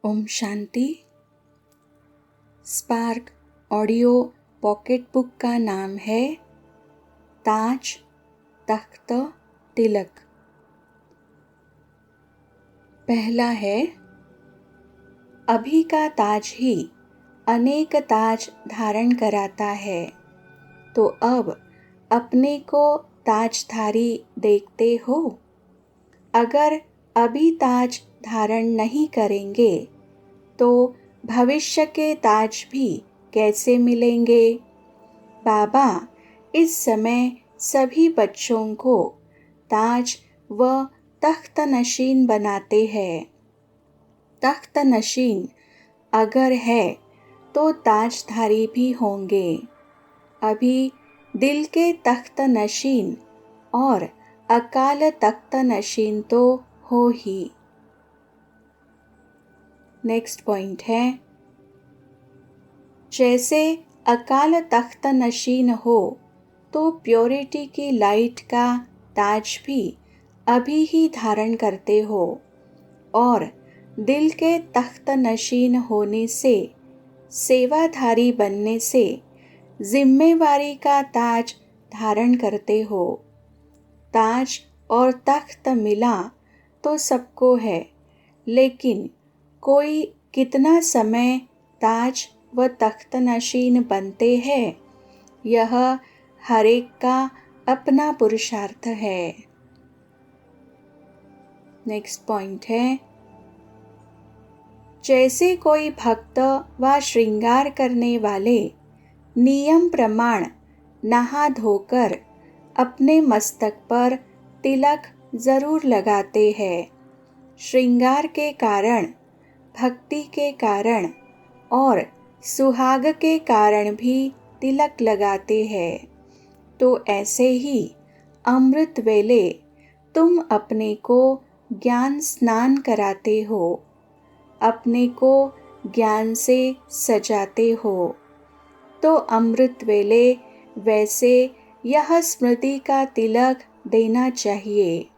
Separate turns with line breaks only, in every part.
Om Shanti. Spark audio pocket book का नाम है ताज तख्त तिलक। पहला है, अभी का ताज ही अनेक ताज धारण कराता है, तो अब अपने को ताजधारी देखते हो। अगर अभी ताज धारण नहीं करेंगे तो भविष्य के ताज भी कैसे मिलेंगे। बाबा इस समय सभी बच्चों को ताज व तख्त नशीन बनाते हैं। तख्त नशीन अगर है तो ताजधारी भी होंगे। अभी दिल के तख्त नशीन और अकाल तख्त नशीन तो हो ही। नेक्स्ट पॉइंट है, जैसे अकाल तख्त नशीन हो तो प्योरिटी की लाइट का ताज भी अभी ही धारण करते हो, और दिल के तख्त नशीन होने से, सेवाधारी बनने से जिम्मेवारी का ताज धारण करते हो। ताज और तख्त मिला तो सबको है, लेकिन कोई कितना समय ताज व तख्त नशीन बनते हैं, यह हर एक का अपना पुरुषार्थ है। नेक्स्ट पॉइंट है, जैसे कोई भक्त व श्रृंगार करने वाले नियम प्रमाण नहा धोकर अपने मस्तक पर तिलक जरूर लगाते हैं। श्रृंगार के कारण, भक्ति के कारण और सुहाग के कारण भी तिलक लगाते हैं, तो ऐसे ही अमृत वेले तुम अपने को ज्ञान स्नान कराते हो, अपने को ज्ञान से सजाते हो। तो अमृत वेले वैसे यह स्मृति का तिलक देना चाहिए,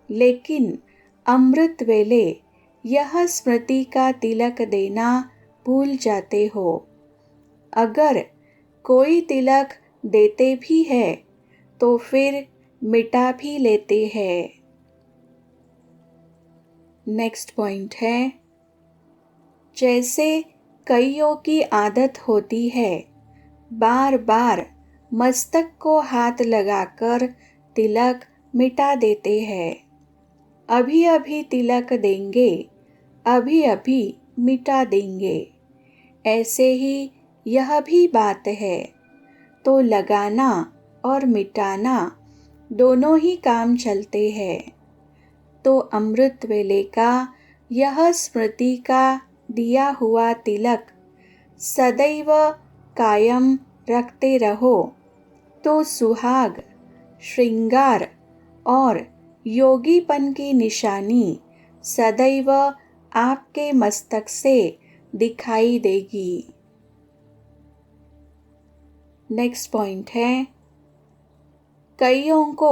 लेकिन अमृत वेले यह स्मृति का तिलक देना भूल जाते हो। अगर कोई तिलक देते भी है तो फिर मिटा भी लेते हैं। नेक्स्ट पॉइंट है, जैसे कईयों की आदत होती है बार बार मस्तक को हाथ लगाकर तिलक मिटा देते हैं। अभी अभी तिलक देंगे, अभी अभी मिटा देंगे, ऐसे ही यह भी बात है। तो लगाना और मिटाना दोनों ही काम चलते हैं। तो अमृत वेले का यह स्मृति का दिया हुआ तिलक सदैव कायम रखते रहो, तो सुहाग, श्रृंगार और योगीपन की निशानी सदैव आपके मस्तक से दिखाई देगी। नेक्स्ट पॉइंट है, कईयों को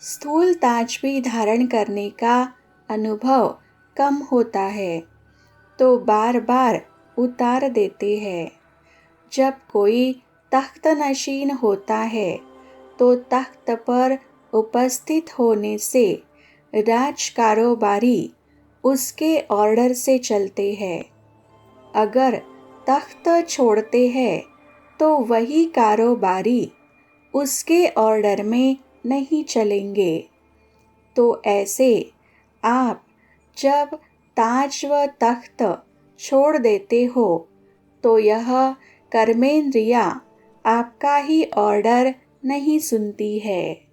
स्थूल ताज भी धारण करने का अनुभव कम होता है, तो बार बार उतार देते हैं। जब कोई तख्त नशीन होता है तो तख्त पर उपस्थित होने से राज कारोबारी उसके ऑर्डर से चलते हैं। अगर तख्त छोड़ते हैं तो वही कारोबारी उसके ऑर्डर में नहीं चलेंगे। तो ऐसे आप जब ताज व तख्त छोड़ देते हो तो यह कर्मेंद्रिया आपका ही ऑर्डर नहीं सुनती है।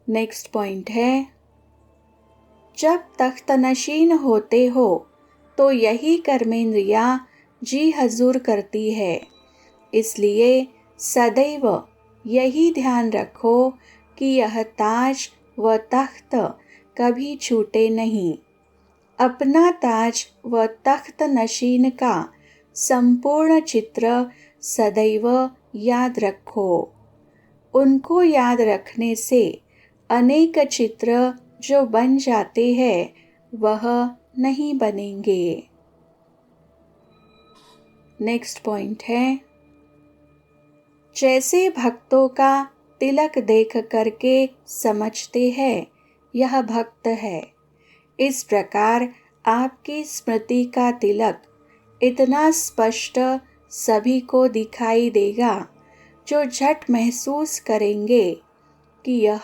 नेक्स्ट पॉइंट है, जब तख्त नशीन होते हो तो यही कर्मेंद्रिया जी हजूर करती है। इसलिए सदैव यही ध्यान रखो कि यह ताज व तख्त कभी छूटे नहीं। अपना ताज व तख्त नशीन का संपूर्ण चित्र सदैव याद रखो। उनको याद रखने से अनेक चित्र जो बन जाते हैं वह नहीं बनेंगे। नेक्स्ट पॉइंट है, जैसे भक्तों का तिलक देख करके समझते हैं यह भक्त है, इस प्रकार आपकी स्मृति का तिलक इतना स्पष्ट सभी को दिखाई देगा जो झट महसूस करेंगे कि यह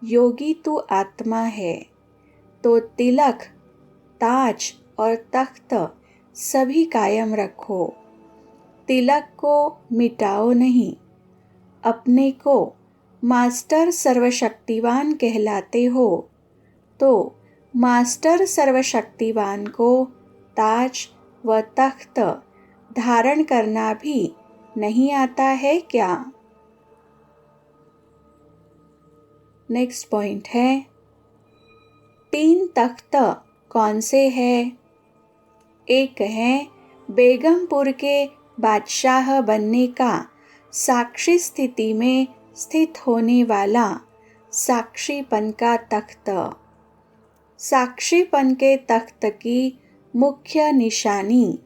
योगी तो आत्मा है। तो तिलक, ताज और तख्त सभी कायम रखो। तिलक को मिटाओ नहीं। अपने को मास्टर सर्वशक्तिवान कहलाते हो, तो मास्टर सर्वशक्तिवान को ताज व तख्त धारण करना भी नहीं आता है क्या? नेक्स्ट पॉइंट है, 3 तख्त कौन से हैं? एक है बेगमपुर के बादशाह बनने का साक्षी स्थिति में स्थित होने वाला साक्षीपन का तख्त। साक्षीपन के तख्त की मुख्य निशानी,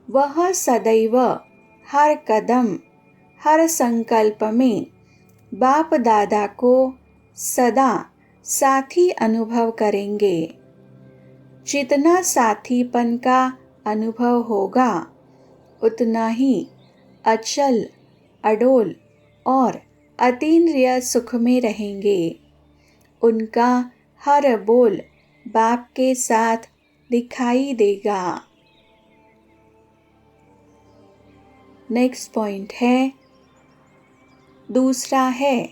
वह सदैव हर कदम हर संकल्प में बाप दादा को सदा साथी अनुभव करेंगे। जितना साथीपन का अनुभव होगा उतना ही अचल, अडोल और अतीन्द्रिय सुख में रहेंगे। उनका हर बोल बाप के साथ दिखाई देगा। नेक्स्ट पॉइंट है, दूसरा है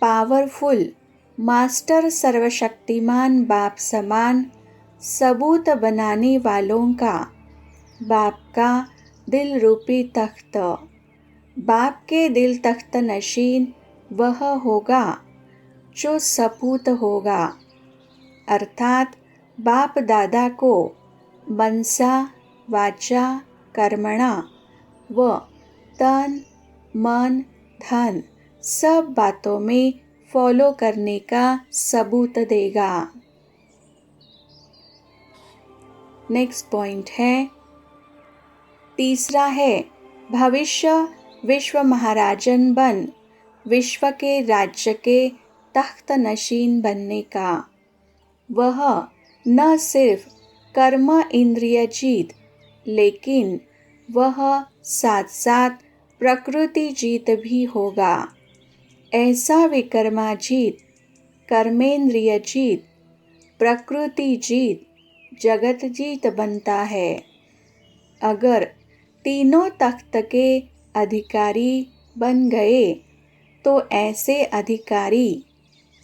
पावरफुल मास्टर सर्वशक्तिमान बाप समान सबूत बनाने वालों का बाप का दिल रूपी तख्त। बाप के दिल तख्त नशीन वह होगा जो सपूत होगा, अर्थात बाप दादा को मनसा वाचा कर्मणा व तन मन धन सब बातों में फॉलो करने का सबूत देगा। नेक्स्ट पॉइंट है, तीसरा है भविष्य विश्व महाराजन बन विश्व के राज्य के तख्त नशीन बनने का। वह न सिर्फ कर्म इंद्रिय जीत, लेकिन वह साथ साथ प्रकृति जीत भी होगा। ऐसा विकर्माजीत, कर्मेंद्रिय जीत, प्रकृति जीत, जगत जीत बनता है। अगर तीनों तख्त के अधिकारी बन गए तो ऐसे अधिकारी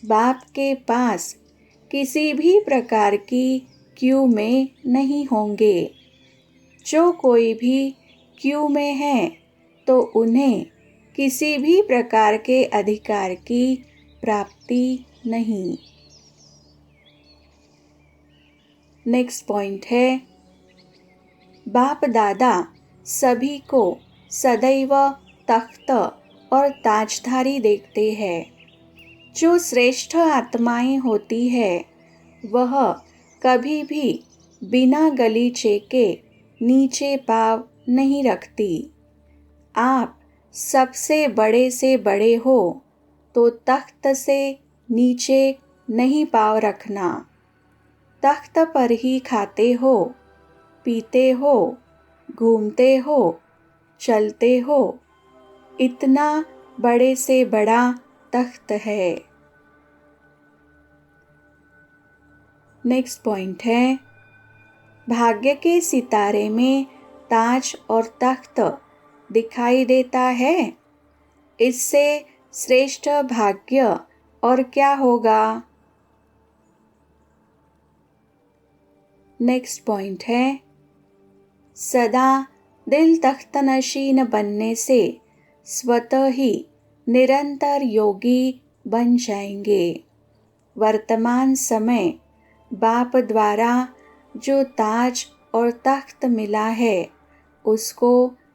बाप के पास किसी भी प्रकार की क्यू में नहीं होंगे। जो कोई भी क्यू में है तो उन्हें किसी भी प्रकार के अधिकार की प्राप्ति नहीं। नेक्स्ट पॉइंट है, बाप दादा सभी को सदैव तख्त और ताजधारी देखते हैं। जो श्रेष्ठ आत्माएं होती है वह कभी भी बिना गलीचे के नीचे पाँव नहीं रखती। आप सबसे बड़े से बड़े हो तो तख्त से नीचे नहीं पाँव रखना। तख्त पर ही खाते हो, पीते हो, घूमते हो, चलते हो। इतना बड़े से बड़ा तख्त है। नेक्स्ट पॉइंट है, भाग्य के सितारे में ताज और तख्त दिखाई देता है। इससे श्रेष्ठ भाग्य और क्या होगा? नेक्स्ट पॉइंट है, सदा दिल तख्त नशीन बनने से स्वतः ही निरंतर योगी बन जाएंगे। वर्तमान समय बाप द्वारा जो ताज और तख्त मिला है उसको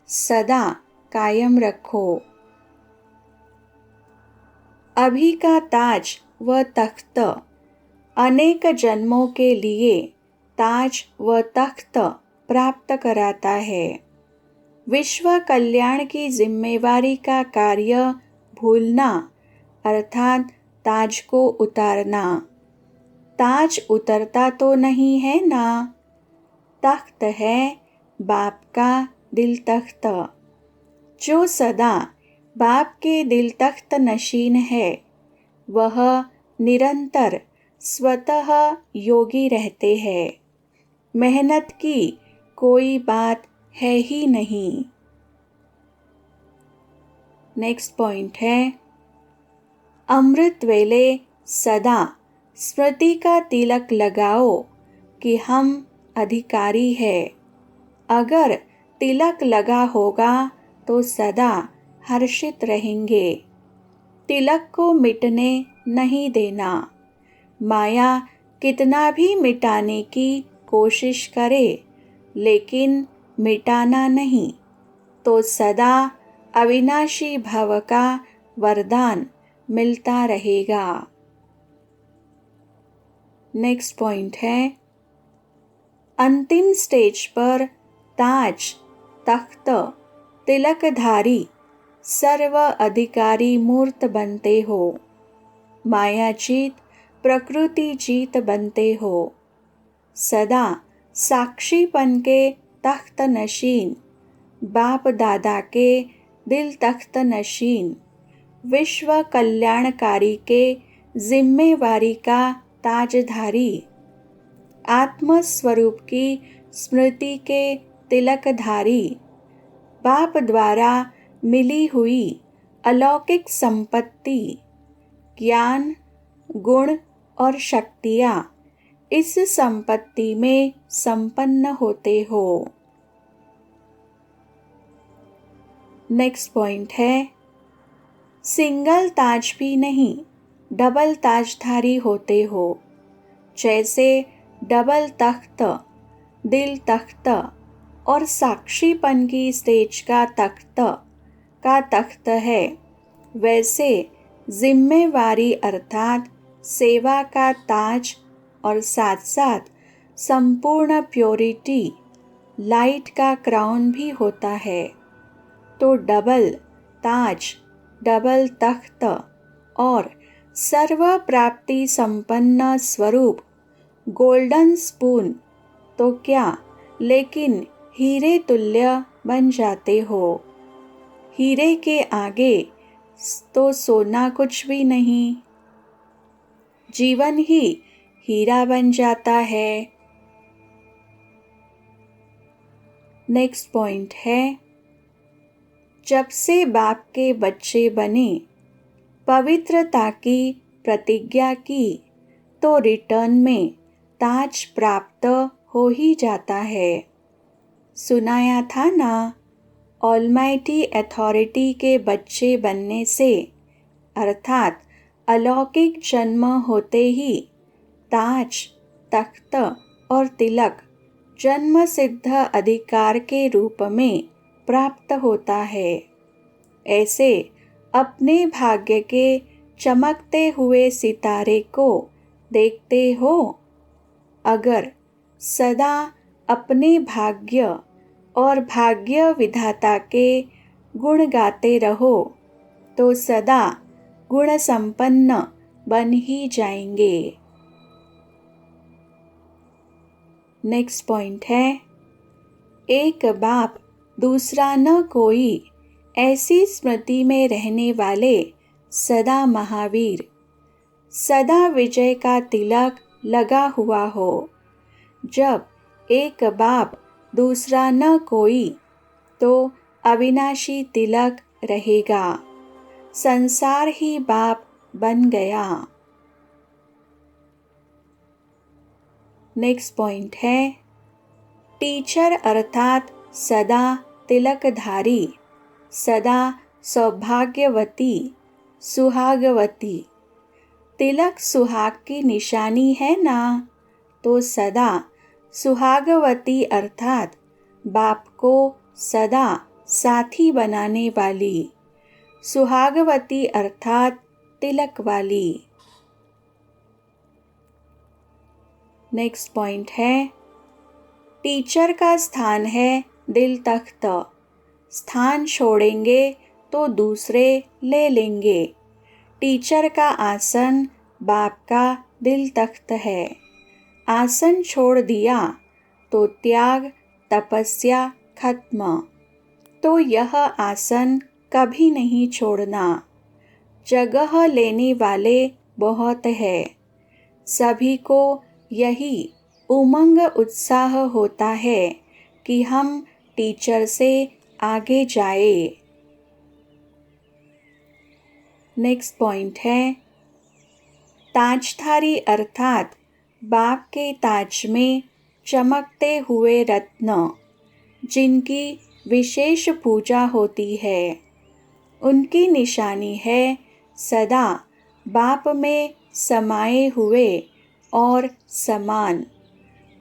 सदा कायम रखो। अभी का ताज व तख्त अनेक जन्मों के लिए ताज व तख्त प्राप्त कराता है। विश्व कल्याण की जिम्मेवारी का कार्य भूलना अर्थात ताज को उतारना। ताज उतरता तो नहीं है ना। तख्त है बाप का दिल तख्त। जो सदा बाप के दिल तख्त नशीन है वह निरंतर स्वतः योगी रहते हैं। मेहनत की कोई बात है ही नहीं। नेक्स्ट पॉइंट है, अमृत वेले सदा स्मृति का तिलक लगाओ कि हम अधिकारी है। अगर तिलक लगा होगा तो सदा हर्षित रहेंगे। तिलक को मिटने नहीं देना। माया कितना भी मिटाने की कोशिश करे लेकिन मिटाना नहीं तो सदा अविनाशी भव का वरदान मिलता रहेगा। नेक्स्ट पॉइंट है, अंतिम स्टेज पर ताज, तख्त, तिलकधारी सर्व अधिकारी मूर्त बनते हो। माया जीत, प्रकृति जीत बनते हो। सदा साक्षीपन के तख्त नशीन, बाप दादा के दिल तख्त नशीन, विश्व कल्याणकारी के जिम्मेवारी का ताजधारी, आत्मस्वरूप की स्मृति के तिलकधारी, बाप द्वारा मिली हुई अलौकिक संपत्ति, ज्ञान, गुण और शक्तियाँ इस संपत्ति में संपन्न होते हो। नेक्स्ट पॉइंट है, सिंगल ताज भी नहीं डबल ताजधारी होते हो। जैसे डबल तख्त, दिल तख्त और साक्षीपन की स्टेज का तख्त है, वैसे जिम्मेवारी अर्थात सेवा का ताज और साथ साथ संपूर्ण प्योरिटी लाइट का क्राउन भी होता है। तो डबल ताज, डबल तख्त और सर्व प्राप्ति संपन्न स्वरूप गोल्डन स्पून तो क्या लेकिन हीरे तुल्य बन जाते हो। हीरे के आगे तो सोना कुछ भी नहीं। जीवन ही हीरा बन जाता है। नेक्स्ट पॉइंट है, जब से बाप के बच्चे बने, पवित्रता की प्रतिज्ञा की तो रिटर्न में ताज प्राप्त हो ही जाता है। सुनाया था ना, ऑलमाइटी अथॉरिटी के बच्चे बनने से अर्थात अलौकिक जन्म होते ही ताज, तख्त और तिलक जन्म सिद्ध अधिकार के रूप में प्राप्त होता है। ऐसे अपने भाग्य के चमकते हुए सितारे को देखते हो। अगर सदा अपने भाग्य और भाग्य विधाता के गुण गाते रहो तो सदा गुण संपन्न बन ही जाएंगे। नेक्स्ट पॉइंट है, एक बाप दूसरा न कोई ऐसी स्मृति में रहने वाले सदा महावीर, सदा विजय का तिलक लगा हुआ हो। जब एक बाप दूसरा न कोई तो अविनाशी तिलक रहेगा। संसार ही बाप बन गया। नेक्स्ट पॉइंट है, टीचर अर्थात सदा तिलकधारी, सदा सौभाग्यवती, सुहागवती। तिलक सुहाग की निशानी है ना, तो सदा सुहागवती अर्थात बाप को सदा साथी बनाने वाली, सुहागवती अर्थात तिलक वाली। नेक्स्ट पॉइंट है, टीचर का स्थान है दिल तख्त, स्थान छोड़ेंगे तो दूसरे ले लेंगे। टीचर का आसन बाप का दिल तख्त है। आसन छोड़ दिया तो त्याग तपस्या खत्म। तो यह आसन कभी नहीं छोड़ना। जगह लेने वाले बहुत है। सभी को यही उमंग उत्साह होता है कि हम टीचर से आगे जाए। नेक्स्ट पॉइंट है, ताजधारी अर्थात बाप के ताज में चमकते हुए रत्न, जिनकी विशेष पूजा होती है। उनकी निशानी है सदा बाप में समाये हुए और समान।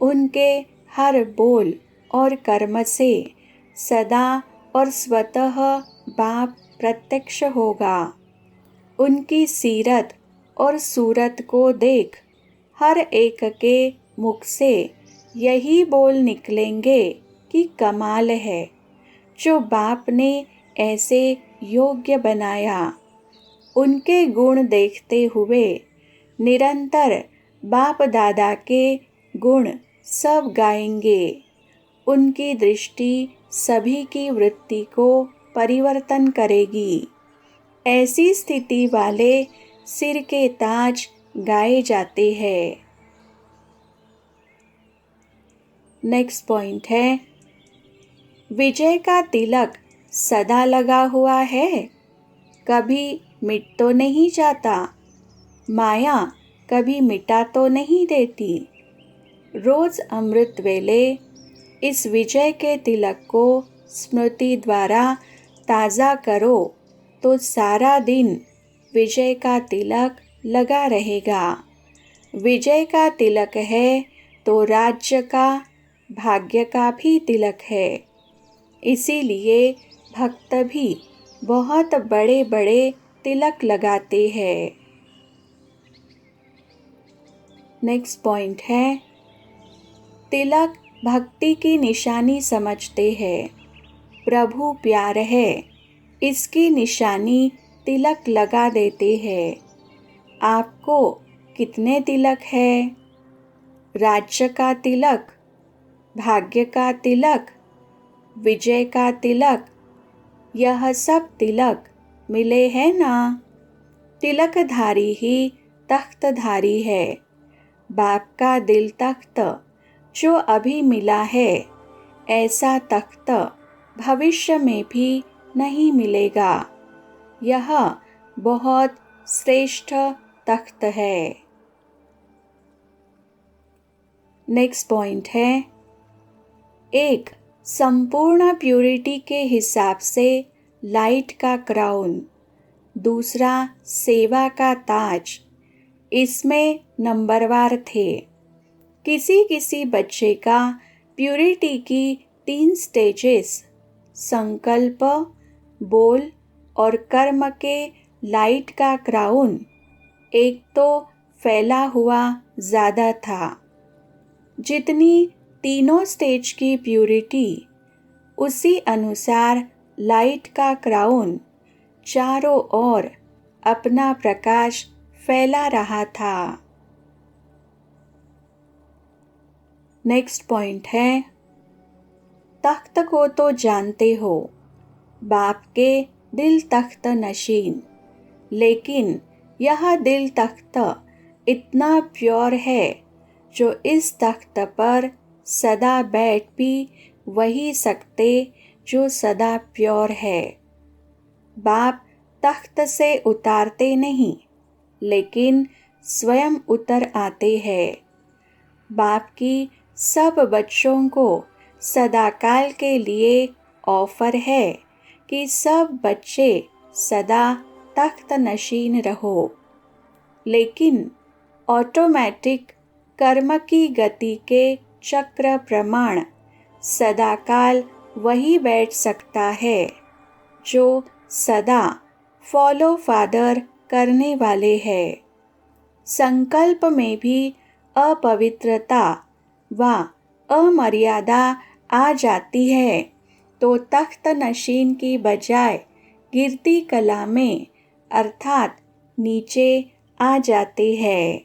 उनके हर बोल और कर्म से सदा और स्वतः बाप प्रत्यक्ष होगा। उनकी सीरत और सूरत को देख हर एक के मुख से यही बोल निकलेंगे कि कमाल है, जो बाप ने ऐसे योग्य बनाया। उनके गुण देखते हुए निरंतर बाप दादा के गुण सब गाएंगे। उनकी दृष्टि सभी की वृत्ति को परिवर्तन करेगी। ऐसी स्थिति वाले सिर के ताज गाए जाते हैं। नेक्स्ट पॉइंट है, विजय का तिलक सदा लगा हुआ है, कभी मिट तो नहीं जाता। माया कभी मिटा तो नहीं देती। रोज अमृत वेले इस विजय के तिलक को स्मृति द्वारा ताज़ा करो तो सारा दिन विजय का तिलक लगा रहेगा। विजय का तिलक है तो राज्य का, भाग्य का भी तिलक है। इसीलिए भक्त भी बहुत बड़े बड़े तिलक लगाते हैं। नेक्स्ट पॉइंट है, तिलक भक्ति की निशानी समझते हैं। प्रभु प्यार है, इसकी निशानी तिलक लगा देते हैं। आपको कितने तिलक है? राज्य का तिलक, भाग्य का तिलक, विजय का तिलक, यह सब तिलक मिले हैं ना। तिलकधारी ही तख्तधारी है। बाप का दिल तख्त जो अभी मिला है, ऐसा तख्त भविष्य में भी नहीं मिलेगा। यह बहुत श्रेष्ठ तख्त है। नेक्स्ट पॉइंट है, एक संपूर्ण प्यूरिटी के हिसाब से लाइट का क्राउन, दूसरा सेवा का ताज। इसमें नंबरवार थे। किसी किसी बच्चे का प्यूरिटी की 3 स्टेजेस, संकल्प, बोल और कर्म के लाइट का क्राउन एक तो फैला हुआ ज़्यादा था। जितनी तीनों स्टेज की प्यूरिटी, उसी अनुसार लाइट का क्राउन चारों ओर अपना प्रकाश फैला रहा था। नेक्स्ट पॉइंट है, तख्त को तो जानते हो, बाप के दिल तख्त नशीन। लेकिन यह दिल तख्त इतना प्योर है, जो इस तख्त पर सदा बैठ भी वही सकते जो सदा प्योर है। बाप तख्त से उतारते नहीं, लेकिन स्वयं उतर आते हैं। बाप की सब बच्चों को सदाकाल के लिए ऑफर है कि सब बच्चे सदा तख्त नशीन रहो। लेकिन ऑटोमेटिक कर्म की गति के चक्र प्रमाण सदाकाल वही बैठ सकता है, जो सदा फॉलो फादर करने वाले हैं। संकल्प में भी अपवित्रता व अमर्यादा आ जाती है तो तख्त नशीन की बजाय गिरती कला में अर्थात नीचे आ जाते हैं।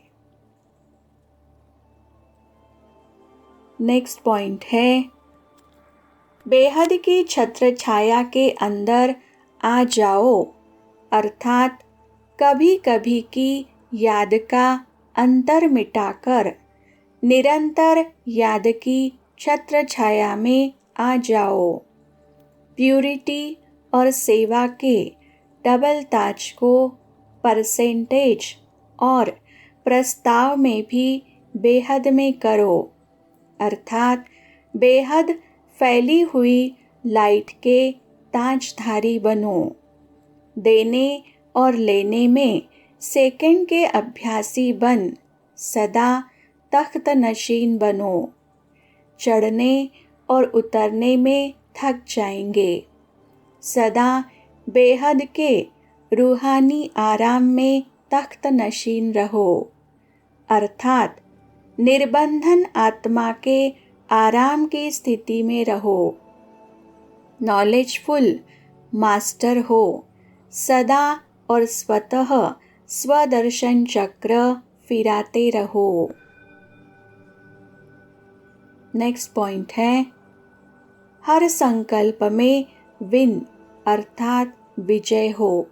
नेक्स्ट पॉइंट है, बेहद की छत्र छाया के अंदर आ जाओ, अर्थात कभी कभी की याद का अंतर मिटाकर निरंतर याद की छत्र छाया में आ जाओ। प्यूरिटी और सेवा के डबल ताज को परसेंटेज और प्रस्ताव में भी बेहद में करो, अर्थात बेहद फैली हुई लाइट के ताजधारी बनो। देने और लेने में सेकंड के अभ्यासी बन सदा तख्त नशीन बनो। चढ़ने और उतरने में थक जाएंगे, सदा बेहद के रूहानी आराम में तख्त नशीन रहो, अर्थात निर्बंधन आत्मा के आराम की स्थिति में रहो। नॉलेजफुल मास्टर हो, सदा और स्वतः स्वदर्शन चक्र फिराते रहो। नेक्स्ट पॉइंट है, हर संकल्प में विन अर्थात विजय हो।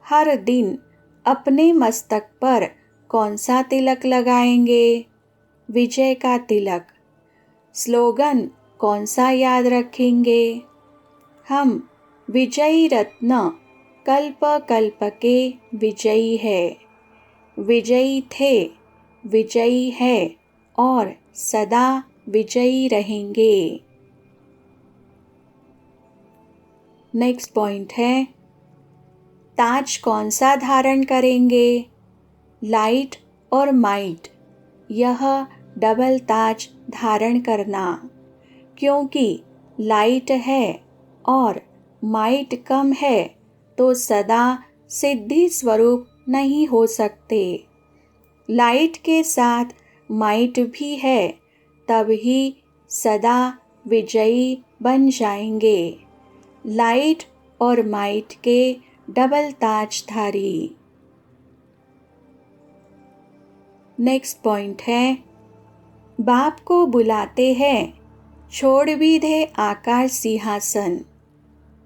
हर दिन अपने मस्तक पर कौन सा तिलक लगाएंगे? विजय का तिलक। स्लोगन कौन सा याद रखेंगे? हम विजयी रत्न कल्प कल्प के विजयी है, विजयी थे, विजयी है और सदा विजयी रहेंगे। नेक्स्ट पॉइंट है, ताज कौन सा धारण करेंगे? लाइट और माइट, यह डबल ताज धारण करना, क्योंकि लाइट है और माइट कम है तो सदा सिद्धि स्वरूप नहीं हो सकते। लाइट के साथ माइट भी है तब ही सदा विजयी बन जाएंगे। लाइट और माइट के डबल ताजधारी। नेक्स्ट पॉइंट है, बाप को बुलाते हैं, छोड़ भी दे आकाश सिंहासन,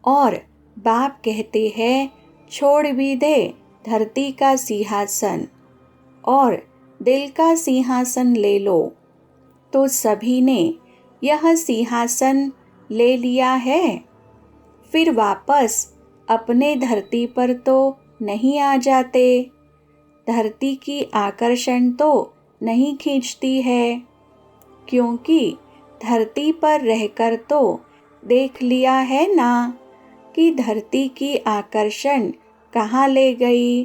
और बाप कहते हैं छोड़ भी दे धरती का सिंहासन और दिल का सिंहासन ले लो। तो सभी ने यह सिंहासन ले लिया है, फिर वापस अपने धरती पर तो नहीं आ जाते। धरती की आकर्षण तो नहीं खींचती है, क्योंकि धरती पर रहकर तो देख लिया है ना कि धरती की आकर्षण कहाँ ले गई,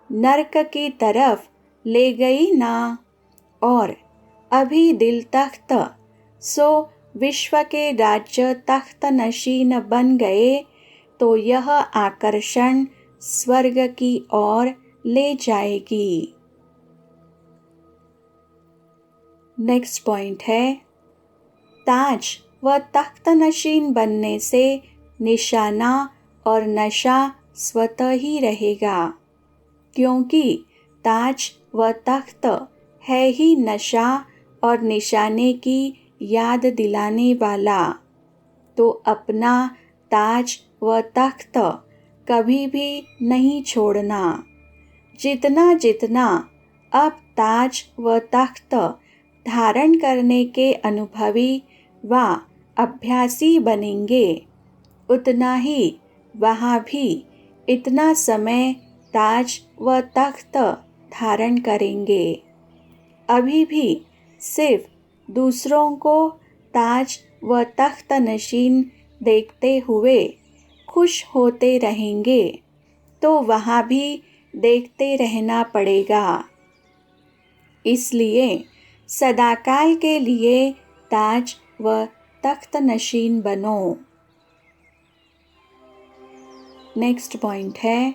नरक की तरफ ले गई ना। और अभी दिल तख्त सो विश्व के राज्य तख्त नशीन बन गए तो यह आकर्षण स्वर्ग की ओर ले जाएगी। नेक्स्ट पॉइंट है, ताज व तख्त नशीन बनने से निशाना और नशा स्वतः ही रहेगा, क्योंकि ताज व तख्त है ही नशा और निशाने की याद दिलाने वाला। तो अपना ताज व तख्त कभी भी नहीं छोड़ना। जितना जितना अब ताज व तख्त धारण करने के अनुभवी व अभ्यासी बनेंगे, उतना ही वहाँ भी इतना समय ताज व तख्त धारण करेंगे। अभी भी सिर्फ दूसरों को ताज व तख्त नशीन देखते हुए खुश होते रहेंगे तो वहाँ भी देखते रहना पड़ेगा। इसलिए सदाकाल के लिए ताज व तख्त नशीन बनो। नेक्स्ट पॉइंट है,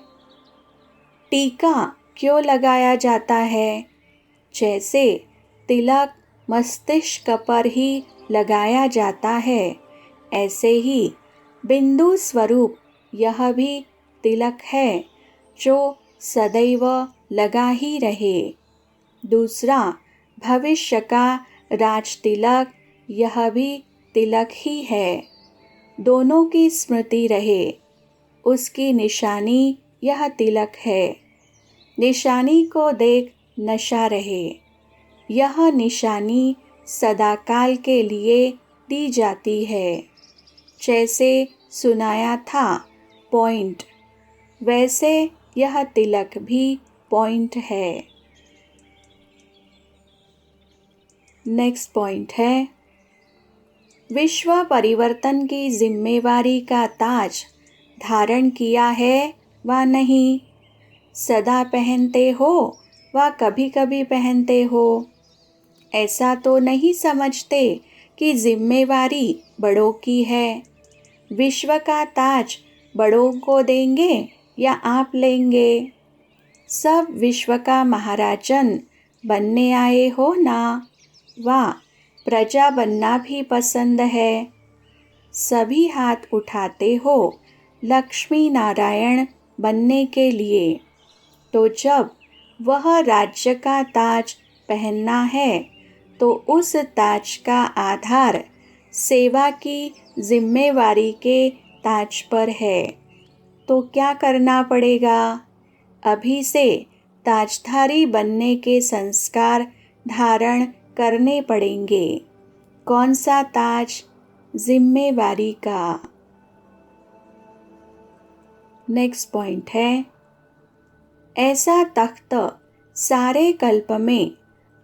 टीका क्यों लगाया जाता है? जैसे तिलक मस्तिष्क पर ही लगाया जाता है, ऐसे ही बिंदु स्वरूप यह भी तिलक है जो सदैव लगा ही रहे। दूसरा भविष्य का राज तिलक, यह भी तिलक ही है। दोनों की स्मृति रहे, उसकी निशानी यह तिलक है। निशानी को देख नशा रहे, यह निशानी सदाकाल के लिए दी जाती है। जैसे सुनाया था पॉइंट, वैसे यह तिलक भी पॉइंट है। नेक्स्ट पॉइंट है, विश्व परिवर्तन की जिम्मेवारी का ताज धारण किया है व नहीं? सदा पहनते हो व कभी कभी पहनते हो? ऐसा तो नहीं समझते कि जिम्मेवारी बड़ों की है। विश्व का ताज बड़ों को देंगे या आप लेंगे? सब विश्व का महाराजन बनने आए हो ना? वाह, प्रजा बनना भी पसंद है। सभी हाथ उठाते हो लक्ष्मी नारायण बनने के लिए। तो जब वह राज्य का ताज पहनना है तो उस ताज का आधार सेवा की जिम्मेवारी के ताज पर है। तो क्या करना पड़ेगा? अभी से ताजधारी बनने के संस्कार धारण करने पड़ेंगे। कौन सा ताज? जिम्मेवारी का। नेक्स्ट पॉइंट है, ऐसा तख्त सारे कल्प में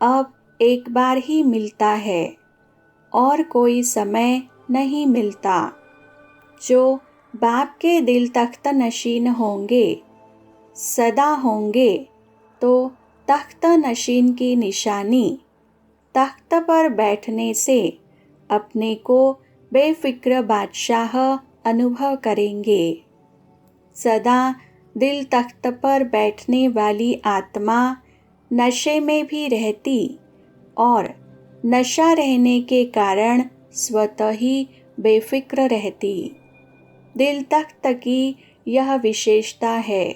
अब एक बार ही मिलता है और कोई समय नहीं मिलता। जो बाप के दिल तख्त नशीन होंगे, सदा होंगे, तो तख्त नशीन की निशानी तख्त पर बैठने से अपने को बेफिक्र बादशाह अनुभव करेंगे। सदा दिल तख्त पर बैठने वाली आत्मा नशे में भी रहती और नशा रहने के कारण स्वतः ही बेफिक्र रहती। दिल तख्त की यह विशेषता है,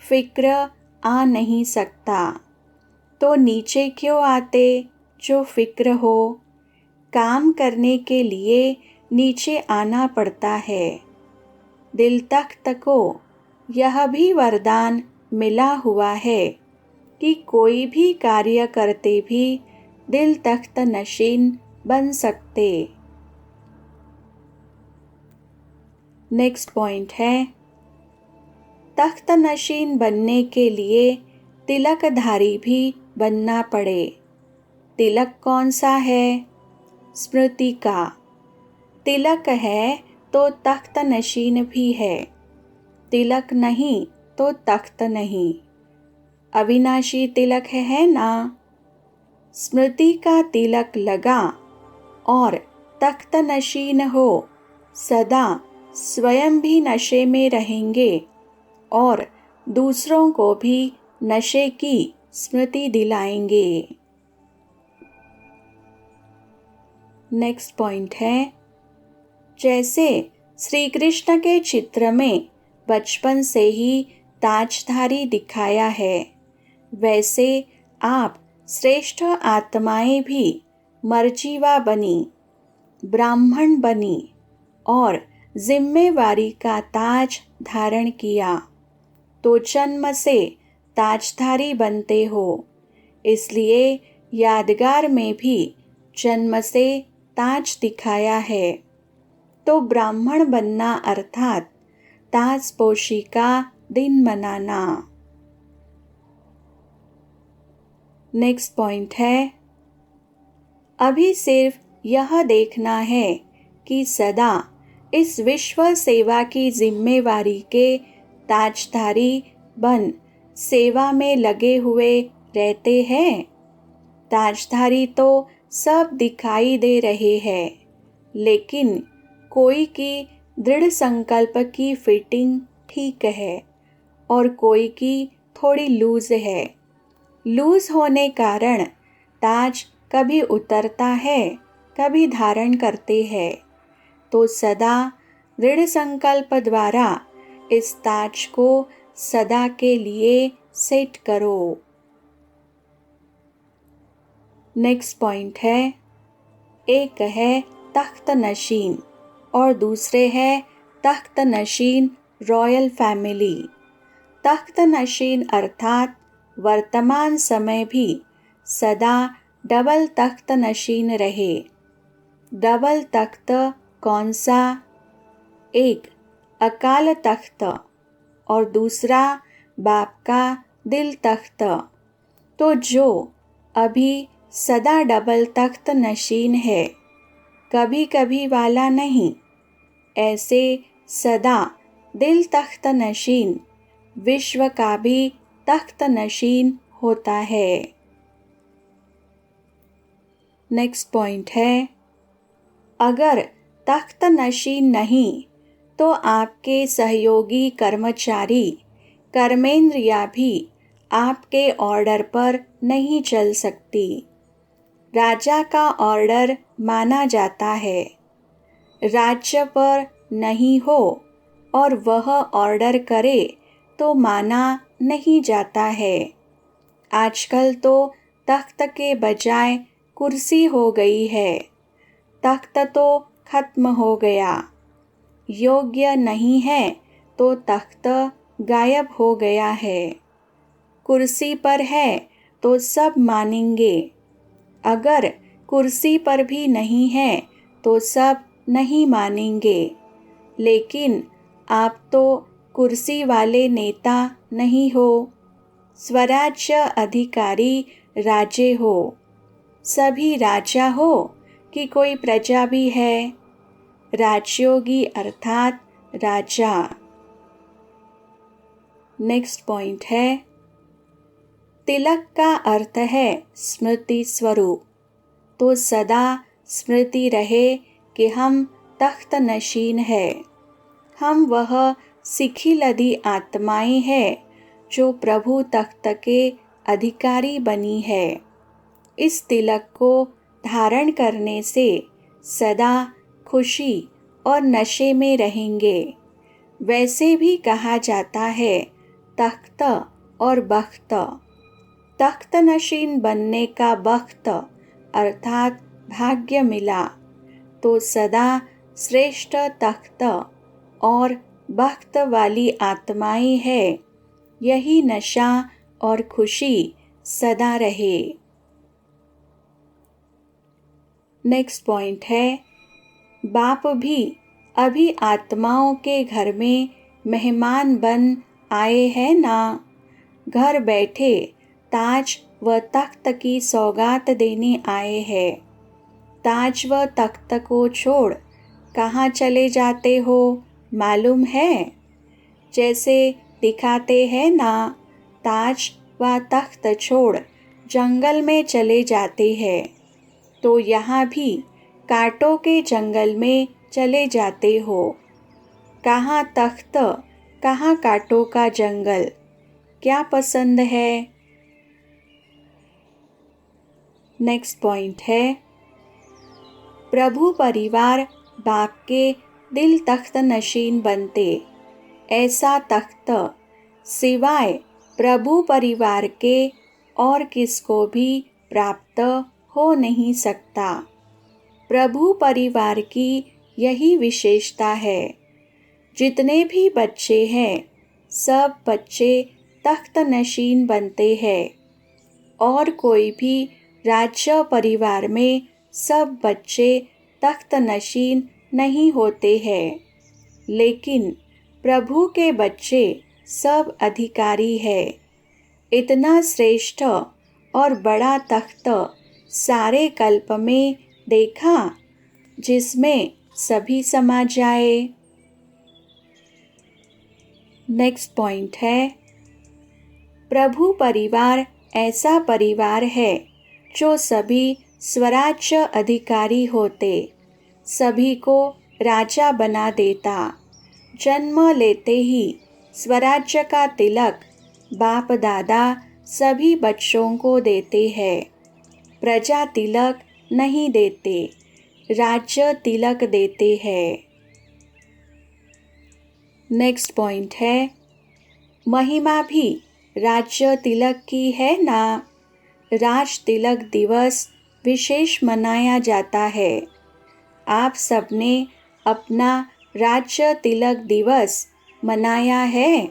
फिक्र आ नहीं सकता। तो नीचे क्यों आते जो फिक्र हो? काम करने के लिए नीचे आना पड़ता है। दिल तख्त को यह भी वरदान मिला हुआ है कि कोई भी कार्य करते भी दिल तख्त नशीन बन सकते। नेक्स्ट पॉइंट है, तख्त नशीन बनने के लिए तिलकधारी भी बनना पड़े। तिलक कौन सा है? स्मृति का। तिलक है तो तख्त नशीन भी है, तिलक नहीं तो तख्त नहीं। अविनाशी तिलक है ना? स्मृति का तिलक लगा और तख्त नशीन हो, सदा स्वयं भी नशे में रहेंगे और दूसरों को भी नशे की स्मृति दिलाएंगे। नेक्स्ट पॉइंट है, जैसे श्री कृष्ण के चित्र में बचपन से ही ताजधारी दिखाया है, वैसे आप श्रेष्ठ आत्माएं भी मर्जीवा बनी, ब्राह्मण बनी और जिम्मेवारी का ताज धारण किया तो जन्म से ताजधारी बनते हो। इसलिए यादगार में भी जन्म से ताज दिखाया है। तो ब्राह्मण बनना अर्थात ताजपोशी का दिन मनाना। नेक्स्ट पॉइंट है, अभी सिर्फ यह देखना है कि सदा इस विश्व सेवा की जिम्मेवारी के ताजधारी बन सेवा में लगे हुए रहते हैं। ताजधारी तो सब दिखाई दे रहे हैं, लेकिन कोई की दृढ़ संकल्प की फिटिंग ठीक है और कोई की थोड़ी लूज है। लूज होने कारण ताज कभी उतरता है, कभी धारण करते हैं। तो सदा दृढ़ संकल्प द्वारा इस ताज को सदा के लिए सेट करो। नेक्स्ट पॉइंट है, एक है तख्त नशीन और दूसरे है तख्त नशीन रॉयल फैमिली। तख्त नशीन अर्थात वर्तमान समय भी सदा डबल तख्त नशीन रहे। डबल तख्त कौन सा? एक अकाल तख्त और दूसरा बाप का दिल तख्त। तो जो अभी सदा डबल तख्त नशीन है, कभी कभी वाला नहीं, ऐसे सदा दिल तख्त नशीन विश्व का भी तख्त नशीन होता है। नेक्स्ट पॉइंट है, अगर तख्त नशीन नहीं तो आपके सहयोगी कर्मचारी कर्मेंद्रिया भी आपके ऑर्डर पर नहीं चल सकती। राजा का ऑर्डर माना जाता है। राज्य पर नहीं हो और वह ऑर्डर करे तो माना नहीं जाता है। आजकल तो तख्त के बजाय कुर्सी हो गई है। तख्त तो खत्म हो गया। योग्य नहीं है तो तख्त गायब हो गया है। कुर्सी पर है तो सब मानेंगे। अगर कुर्सी पर भी नहीं है तो सब नहीं मानेंगे। लेकिन आप तो कुर्सी वाले नेता नहीं हो, स्वराज्य अधिकारी राजे हो। सभी राजा हो कि कोई प्रजा भी है, राजयोगी अर्थात राजा। नेक्स्ट पॉइंट है, तिलक का अर्थ है स्मृति स्वरूप। तो सदा स्मृति रहे कि हम तख्त नशीन है। हम वह सिखी लदी आत्माएं हैं जो प्रभु तख्त के अधिकारी बनी है। इस तिलक को धारण करने से सदा खुशी और नशे में रहेंगे। वैसे भी कहा जाता है तख्त और बख्त। तख्त नशीन बनने का बख्त अर्थात भाग्य मिला तो सदा श्रेष्ठ तख्त और बख्त वाली आत्माएं है। यही नशा और खुशी सदा रहे। नेक्स्ट पॉइंट है, बाप भी अभी आत्माओं के घर में मेहमान बन आए हैं ना। घर बैठे ताज व तख्त की सौगात देने आए हैं। ताज व तख्त को छोड़ कहाँ चले जाते हो मालूम है? जैसे दिखाते हैं ना, ताज व तख्त छोड़ जंगल में चले जाते हैं। तो यहाँ भी कांटों के जंगल में चले जाते हो। कहाँ तख्त, कहाँ कांटों का जंगल, क्या पसंद है? नेक्स्ट पॉइंट है, प्रभु परिवार बाप के दिल तख्त नशीन बनते। ऐसा तख्त सिवाय प्रभु परिवार के और किसको भी प्राप्त हो नहीं सकता। प्रभु परिवार की यही विशेषता है। जितने भी बच्चे हैं सब बच्चे तख्त नशीन बनते हैं। और कोई भी राज्य परिवार में सब बच्चे तख्त नशीन नहीं होते हैं। लेकिन प्रभु के बच्चे सब अधिकारी है। इतना श्रेष्ठ और बड़ा तख्त सारे कल्प में देखा जिसमें सभी समा जाए। नेक्स्ट पॉइंट है, प्रभु परिवार ऐसा परिवार है जो सभी स्वराज्य अधिकारी होते, सभी को राजा बना देता। जन्म लेते ही स्वराज्य का तिलक बाप दादा सभी बच्चों को देते हैं। प्रजा तिलक नहीं देते, राज्य तिलक देते हैं। नेक्स्ट पॉइंट है, महिमा भी राज्य तिलक की है ना। राज तिलक दिवस विशेष मनाया जाता है। आप सबने अपना राज्य तिलक दिवस मनाया है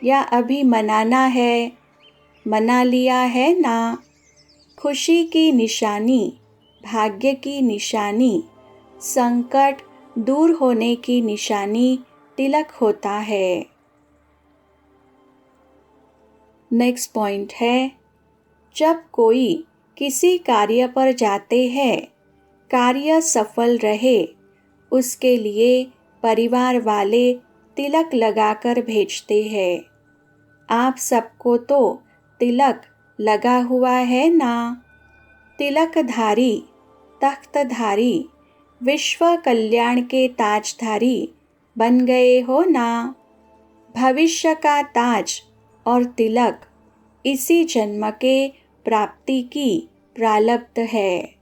या अभी मनाना है? मना लिया है ना। खुशी की निशानी, भाग्य की निशानी, संकट दूर होने की निशानी तिलक होता है। नेक्स्ट पॉइंट है, जब कोई किसी कार्य पर जाते हैं, कार्य सफल रहे, उसके लिए परिवार वाले तिलक लगाकर भेजते हैं। आप सबको तो तिलक लगा हुआ है ना। तिलकधारी, तख्तधारी, विश्व कल्याण के ताजधारी बन गए हो ना। भविष्य का ताज और तिलक इसी जन्म के प्राप्ति की प्रारब्ध है।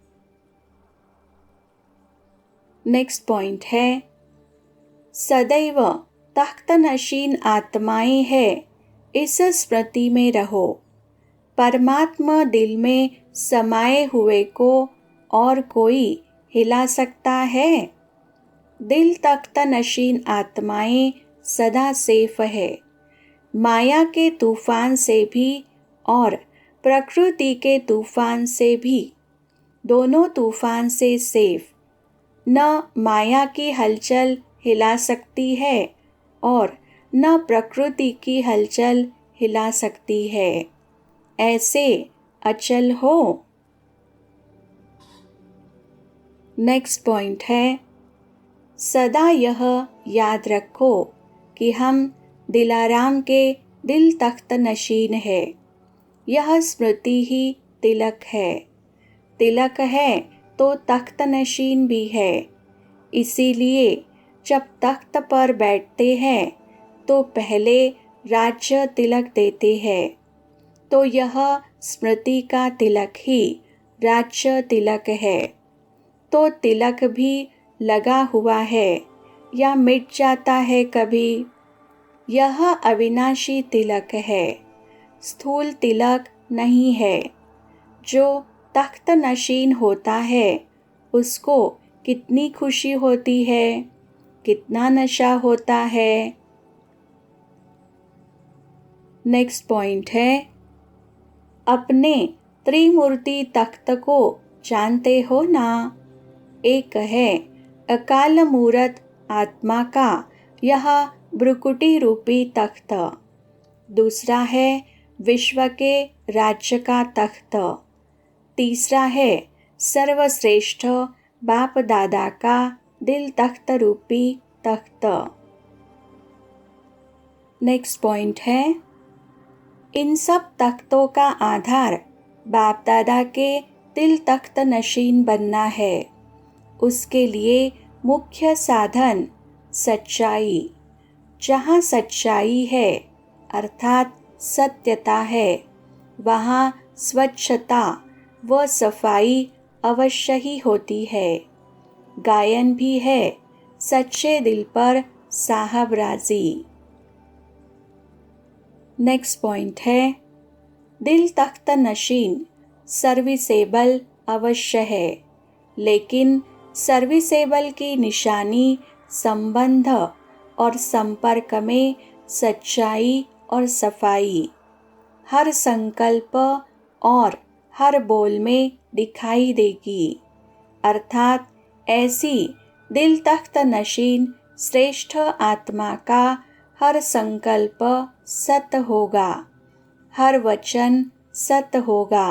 नेक्स्ट पॉइंट है, सदैव तख्तनशीन आत्माएं हैं, इस स्मृति में रहो। परमात्मा दिल में समाये हुए को और कोई हिला सकता है? दिल तख्तनशीन आत्माएं सदा सेफ है, माया के तूफान से भी और प्रकृति के तूफान से भी। दोनों तूफान से सेफ। न माया की हलचल हिला सकती है और न प्रकृति की हलचल हिला सकती है। ऐसे अचल हो। नेक्स्ट पॉइंट है, सदा यह याद रखो कि हम दिलाराम के दिल तख्त नशीन है। यह स्मृति ही तिलक है। तिलक है तो तख्त नशीन भी है। इसीलिए जब तख्त पर बैठते हैं तो पहले राज्य तिलक देते हैं। तो यह स्मृति का तिलक ही राज्य तिलक है। तो तिलक भी लगा हुआ है या मिट जाता है कभी? यह अविनाशी तिलक है, स्थूल तिलक नहीं है। जो तख्त नशीन होता है उसको कितनी खुशी होती है, कितना नशा होता है। नेक्स्ट पॉइंट है, अपने त्रिमूर्ति तख्त को जानते हो ना। एक है अकाल मूरत आत्मा का यह भ्रुकुटी रूपी तख्त। दूसरा है विश्व के राज्य का तख्त। तीसरा है सर्वश्रेष्ठ बाप दादा का दिल तख्त रूपी तख्त। नेक्स्ट पॉइंट है, इन सब तख्तों का आधार बाप दादा के दिल तख्त नशीन बनना है। उसके लिए मुख्य साधन सच्चाई। जहाँ सच्चाई है अर्थात सत्यता है, वहाँ स्वच्छता व सफाई अवश्य ही होती है। गायन भी है, सच्चे दिल पर साहब राजी। नेक्स्ट पॉइंट है, दिल तख्त नशीन सर्विसेबल अवश्य है, लेकिन सर्विसेबल की निशानी संबंध और संपर्क में सच्चाई और सफाई हर संकल्प और हर बोल में दिखाई देगी। अर्थात ऐसी दिल तख्त नशीन श्रेष्ठ आत्मा का हर संकल्प सत्य होगा, हर वचन सत्य होगा।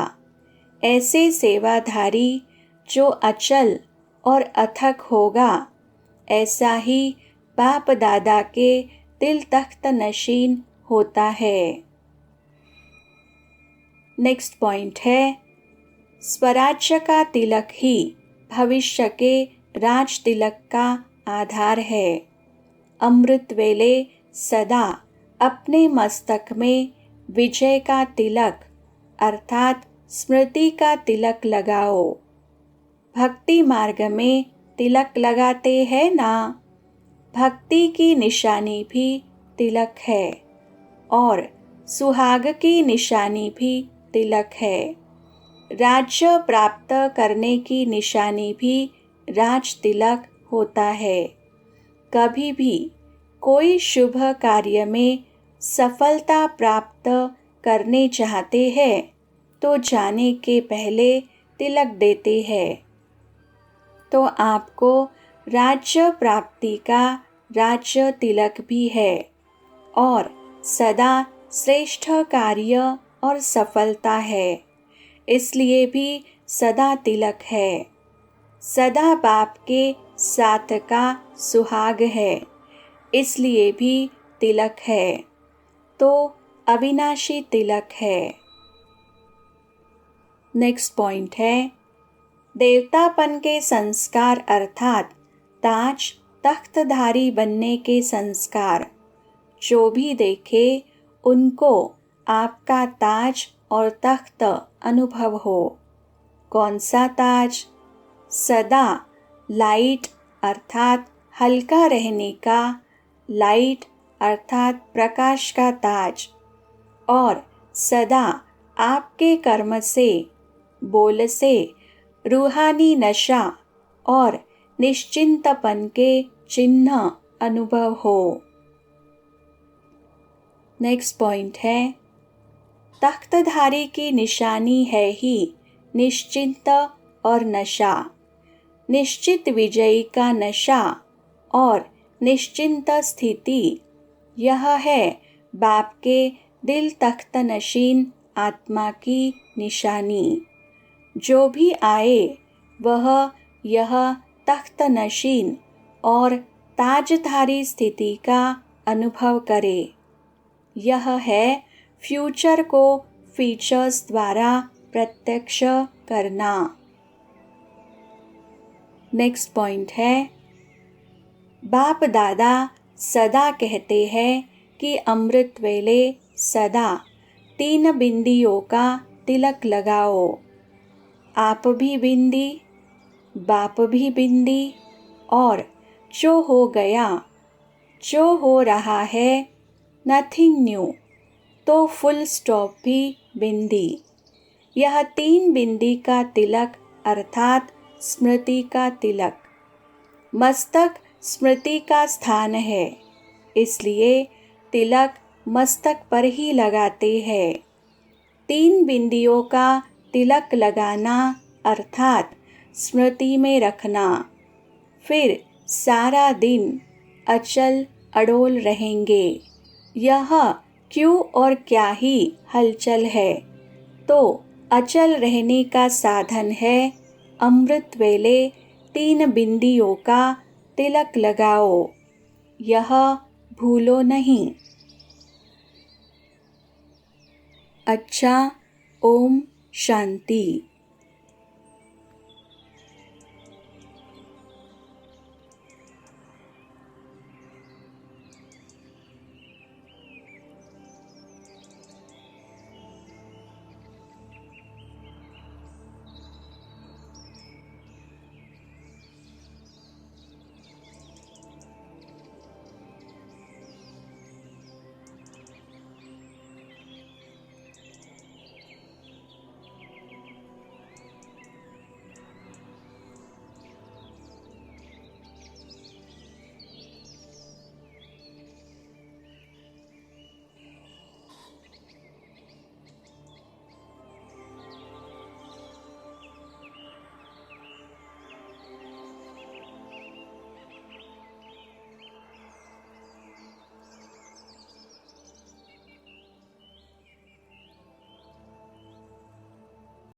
ऐसे सेवाधारी जो अचल और अथक होगा, ऐसा ही बाप दादा के दिल तख्त नशीन होता है। नेक्स्ट पॉइंट है, स्वराज्य का तिलक ही भविष्य के राज तिलक का आधार है। अमृत वेले सदा अपने मस्तक में विजय का तिलक अर्थात स्मृति का तिलक लगाओ। भक्ति मार्ग में तिलक लगाते हैं ना। भक्ति की निशानी भी तिलक है और सुहाग की निशानी भी तिलक है। राज्य प्राप्त करने की निशानी भी राज तिलक होता है। कभी भी कोई शुभ कार्य में सफलता प्राप्त करने चाहते हैं तो जाने के पहले तिलक देते हैं। तो आपको राज्य प्राप्ति का राज्य तिलक भी है और सदा श्रेष्ठ कार्य और सफलता है, इसलिए भी सदा तिलक है। सदा बाप के साथ का सुहाग है, इसलिए भी तिलक है। तो अविनाशी तिलक है। नेक्स्ट पॉइंट है, देवतापन के संस्कार अर्थात ताज तख्तधारी बनने के संस्कार। जो भी देखे उनको आपका ताज और तख्त अनुभव हो। कौन सा ताज? सदा लाइट अर्थात हल्का रहने का, लाइट अर्थात प्रकाश का ताज। और सदा आपके कर्म से, बोल से रूहानी नशा और निश्चिंतपन के चिन्ह अनुभव हो। नेक्स्ट पॉइंट है, तख्तधारी की निशानी है ही निश्चिंत और नशा। निश्चित विजयी का नशा और निश्चिंत स्थिति, यह है बाप के दिल तख्त नशीन आत्मा की निशानी। जो भी आए वह यह तख्त नशीन और ताजधारी स्थिति का अनुभव करे। यह है फ्यूचर को फीचर्स द्वारा प्रत्यक्ष करना। नेक्स्ट पॉइंट है, बाप दादा सदा कहते हैं कि अमृत वेले सदा 3 बिंदियों का तिलक लगाओ। आप भी बिंदी, बाप भी बिंदी, और जो हो गया, जो हो रहा है, नथिंग न्यू, तो फुल स्टॉप भी बिंदी। यह 3 बिंदी का तिलक अर्थात स्मृति का तिलक। मस्तक स्मृति का स्थान है, इसलिए तिलक मस्तक पर ही लगाते हैं। 3 बिंदियों का तिलक लगाना अर्थात स्मृति में रखना। फिर सारा दिन अचल अडोल रहेंगे। यह क्यों और क्या ही हलचल है, तो अचल रहने का साधन है अमृत वेले 3 बिंदियों का तिलक लगाओ। यह भूलो नहीं। अच्छा, ओम शांति।